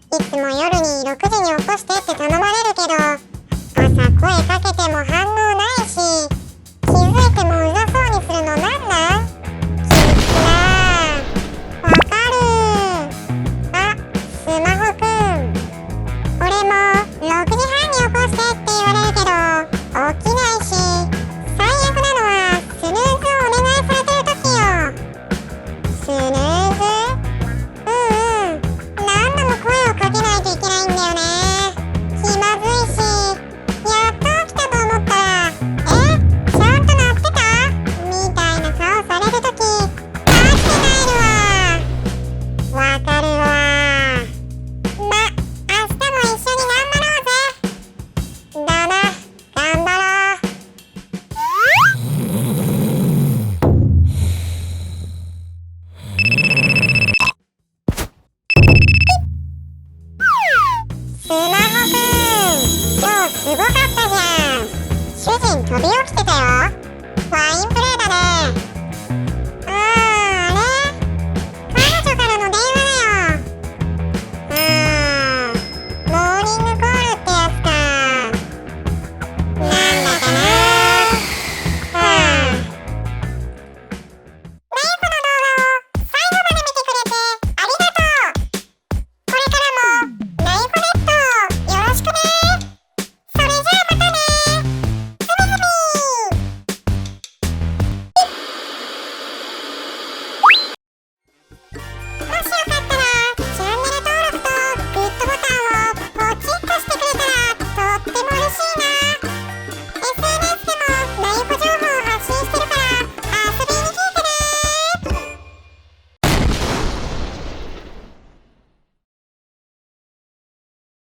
いつも夜に6時に起こしてって頼まれるけど、朝声かけても反応ないし、気づいてもうざそうにするのなんなん？きつな。わかる。あ、スマホくん。俺も6時半に起こしてって言われるけど、起きないし、最悪なのはスヌーズをお願いされてる時よ。スヌーズ？何度も声をかけないといけないんだよね。気まずいし、やっと起きたと思ったら、ちゃんと鳴ってた？みたいな顔されるとき、マジで帰るわ。わかるわ。明日も一緒に頑張ろうぜ。だな、頑張ろう。スマホくん、今日すごかったじゃん。主人飛び起きてたよ。ファインプレ